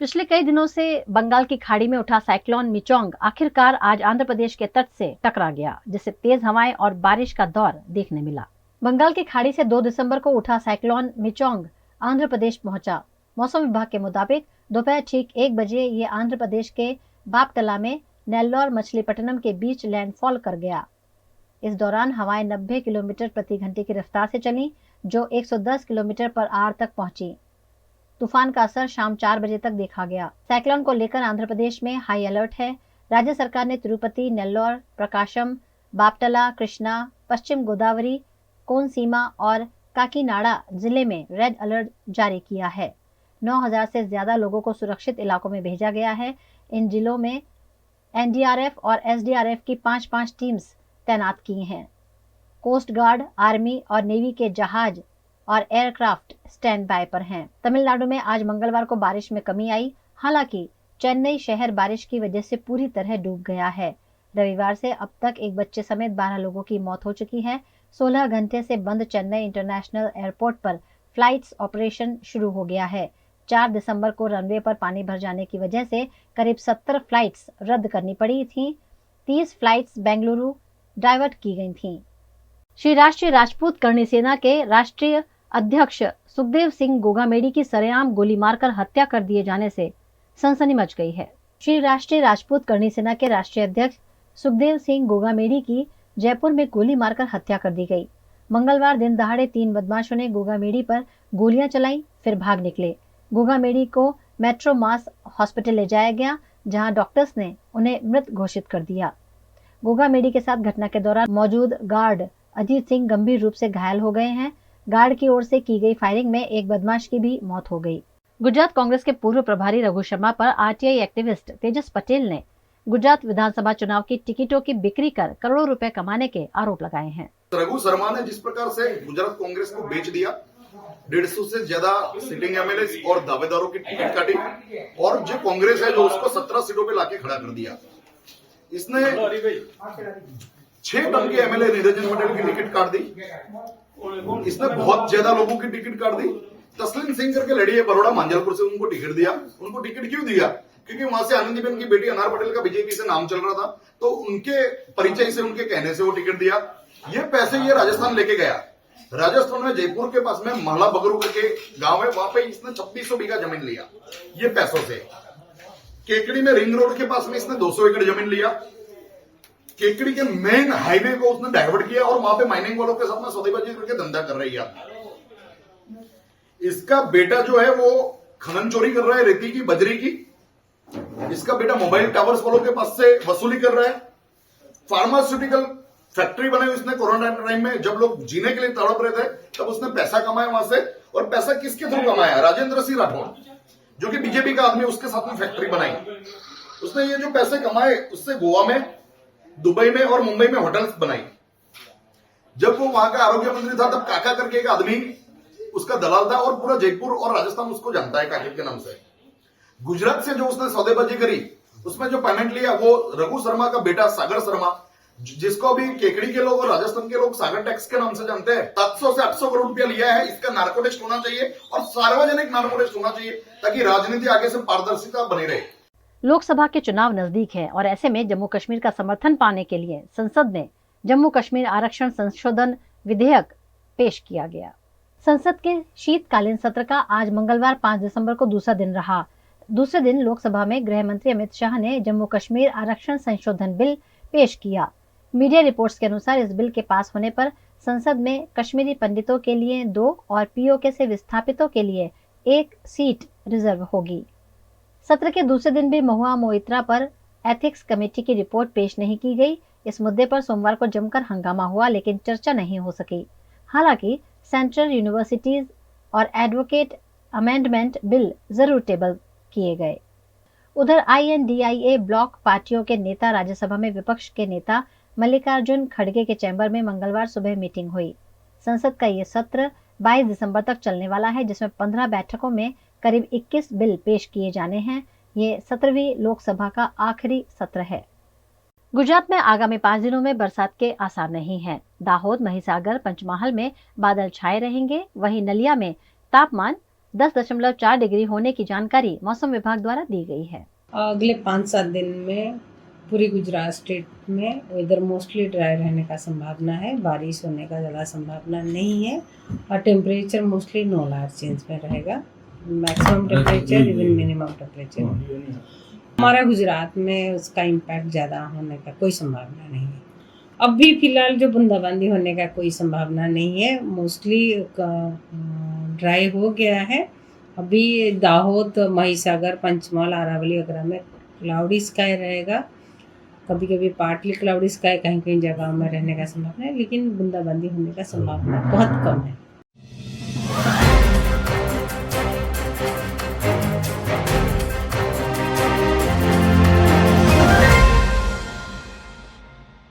पिछले कई दिनों से बंगाल की खाड़ी में उठा साइक्लोन मिचोंग आखिरकार आज आंध्र प्रदेश के तट से टकरा गया, जिससे तेज हवाएं और बारिश का दौर देखने मिला। बंगाल की खाड़ी से 2 दिसंबर को उठा साइक्लोन मिचोंग आंध्र प्रदेश पहुंचा। मौसम विभाग के मुताबिक दोपहर ठीक 1 बजे ये आंध्र प्रदेश के बापतला में नेल्लोर मछलीपट्टनम के बीच लैंडफॉल कर गया। इस दौरान हवाएं 90 किलोमीटर प्रति घंटे की रफ्तार से चली, जो 110 किलोमीटर पर आवर तक पहुंची। तूफान का असर शाम 4 बजे तक देखा गया। साइक्लोन को लेकर आंध्र प्रदेश में हाई अलर्ट है। राज्य सरकार ने तिरुपति, नेल्लोर, प्रकाशम, बापटला, कृष्णा, पश्चिम गोदावरी, कोनसीमा और काकीनाडा जिले में रेड अलर्ट जारी किया है। 9000 से ज्यादा लोगों को सुरक्षित इलाकों में भेजा गया है। इन जिलों में एनडीआरएफ और एसडीआरएफ की 5-5 टीम्स तैनात की हैं। कोस्ट गार्ड, आर्मी और नेवी के जहाज और एयरक्राफ्ट स्टैंड बाय पर हैं। तमिलनाडु में आज मंगलवार को बारिश में कमी आई। हालांकि चेन्नई शहर बारिश की वजह से पूरी तरह डूब गया है। रविवार से अब तक एक बच्चे समेत 12 लोगों की मौत हो चुकी है। 16 घंटे से बंद चेन्नई इंटरनेशनल एयरपोर्ट पर फ्लाइट्स ऑपरेशन शुरू हो गया है। 4 दिसंबर को रनवे पर पानी भर जाने की वजह से करीब 70 फ्लाइट्स रद्द करनी पड़ी थी। 30 फ्लाइट्स बेंगलुरु डाइवर्ट की गई थी। श्री राष्ट्रीय राजपूत करणी सेना के राष्ट्रीय अध्यक्ष सुखदेव सिंह गोगामेडी की सरेआम गोली मारकर हत्या कर दिए जाने से सनसनी मच गई है। श्री राष्ट्रीय राजपूत करणी सेना के राष्ट्रीय अध्यक्ष सुखदेव सिंह गोगामेडी की जयपुर में गोली मारकर हत्या कर दी गई। मंगलवार दिन दहाड़े 3 बदमाशों ने गोगामेडी पर गोलियां चलाई, फिर भाग निकले। गोगामेडी को मेट्रो मास हॉस्पिटल ले जाया गया, जहां डॉक्टर्स ने उन्हें मृत घोषित कर दिया। गोगामेडी के साथ घटना के दौरान मौजूद गार्ड अजीत सिंह गंभीर रूप से घायल हो गए हैं। गार्ड की ओर से की गई फायरिंग में एक बदमाश की भी मौत हो गई। गुजरात कांग्रेस के पूर्व प्रभारी रघु शर्मा पर आरटीआई एक्टिविस्ट तेजस पटेल ने गुजरात विधानसभा चुनाव की टिकटों की बिक्री कर करोड़ों रुपए कमाने के आरोप लगाए हैं। रघु शर्मा ने जिस प्रकार से गुजरात कांग्रेस को बेच दिया, 150 से ज्यादा सिटिंग एमएलए और दावेदारों की टिकट काटी, और जो कांग्रेस है जो उसको 17 सीटों पे लाके खड़ा कर दिया। इसने 6 टन के एमएलए निरंजन पटेल की टिकट काट दी। इसने बहुत ज्यादा लोगों की टिकट काट दी। तस्लीम सिंह करके लड़ी है बड़ौदा मांझलपुर से, उनको टिकट दिया। उनको टिकट क्यों दिया? क्योंकि वहां से आनंदीबेन की बेटी अनार पटेल का बीजेपी से नाम चल रहा था, तो उनके परिचय से, उनके कहने से वो टिकट दिया। ये पैसे ये राजस्थान लेके गया। राजस्थान में जयपुर के पास में महला बगरू करके गांव है, वहां पे इसने 2600 बीघा जमीन लिया ये पैसों से। केकड़ी में रिंग रोड के पास में इसने 200 एकड़ जमीन लिया। केकड़ी के मेन हाईवे को उसने डाइवर्ट किया और वहां पे माइनिंग वालों के साथ में सौदेबाजी करके धंधा कर रही है। इसका बेटा जो है वो खनन चोरी कर रहा है, रेती की, बजरी की। इसका बेटा मोबाइल टावर्स वालों के पास से वसूली कर रहा है। फार्मास्यूटिकल फैक्ट्री बनाई उसने कोरोना टाइम में, जब लोग जीने के लिए तड़प रहे थे, तब उसने पैसा कमाया वहां से। और पैसा किसके थ्रू कमाया? राजेंद्र सिंह राठौड़, जो कि बीजेपी का आदमी, उसके साथ में फैक्ट्री बनाई। उसने ये जो पैसे कमाए उससे गोवा में, दुबई में और मुंबई में होटल्स बनाई। जब वो वहां का आरोग्य मंत्री था, तब काका करके एक आदमी उसका दलाल था, और पूरा जयपुर और राजस्थान उसको जानता है काके के नाम से। गुजरात से जो उसने सौदेबाजी करी, उसमें जो पेमेंट लिया, वो रघु शर्मा का बेटा सागर शर्मा, जिसको अभी केकड़ी के लोग और राजस्थान के लोग सागर टैक्स के नाम से जानते हैं, 700 से 800 करोड़ रुपया लिया है। इसका नार्को टेस्ट होना चाहिए और सार्वजनिक नार्को टेस्ट होना चाहिए, ताकि राजनीति आगे से पारदर्शिता बनी रहे। लोकसभा के चुनाव नजदीक है और ऐसे में जम्मू कश्मीर का समर्थन पाने के लिए संसद ने जम्मू कश्मीर आरक्षण संशोधन विधेयक पेश किया गया। संसद के शीतकालीन सत्र का आज मंगलवार 5 दिसंबर को दूसरा दिन रहा। दूसरे दिन लोकसभा में गृह मंत्री अमित शाह ने जम्मू कश्मीर आरक्षण संशोधन बिल पेश किया। मीडिया रिपोर्ट्स के अनुसार इस बिल के पास होने पर संसद में कश्मीरी पंडितों के लिए 2 और पीओके से विस्थापितों के लिए 1 सीट रिजर्व होगी। सत्र के दूसरे दिन भी महुआ मोइत्रा पर एथिक्स कमेटी की रिपोर्ट पेश नहीं की गई। इस मुद्दे पर सोमवार को जमकर हंगामा हुआ, लेकिन चर्चा नहीं हो सकी। हालांकि सेंट्रल यूनिवर्सिटीज और एडवोकेट अमेंडमेंट बिल जरूर टेबल किए गए। उधर INDIA ब्लॉक पार्टियों के नेता राज्यसभा में विपक्ष के नेता मल्लिकार्जुन खड़गे के चैम्बर में मंगलवार सुबह मीटिंग हुई। संसद का ये सत्र 22 दिसंबर तक चलने वाला है, जिसमें 15 बैठकों में करीब 21 बिल पेश किए जाने हैं। ये 17वीं लोकसभा का आखिरी सत्र है। गुजरात में आगामी 5 दिनों में बरसात के आसार नहीं हैं। दाहोद, महिसागर, पंचमहाल में बादल छाए रहेंगे। वहीं नलिया में तापमान 10.4 डिग्री होने की जानकारी मौसम विभाग द्वारा दी गई है। अगले 5-7 दिन में पूरी गुजरात स्टेट में वेदर मोस्टली ड्राई रहने का संभावना है, बारिश होने का ज़्यादा संभावना नहीं है और temperature mostly no large change में रहेगा। Maximum temperature even minimum temperature हमारा गुजरात में उसका इम्पैक्ट ज़्यादा होने का कोई संभावना नहीं है। अभी फिलहाल जो बूंदाबांदी होने का कोई संभावना नहीं है, मोस्टली ड्राई हो गया है। अभी दाहोद, महिसागर, पंचमहल, अरावली वगैरह में क्लाउडी स्काई रहेगा, कभी कभी पार्टली क्लाउडी स्काई कहीं कहीं जगह में रहने का संभावना है, लेकिन बूंदाबांदी होने का संभावना बहुत कम है।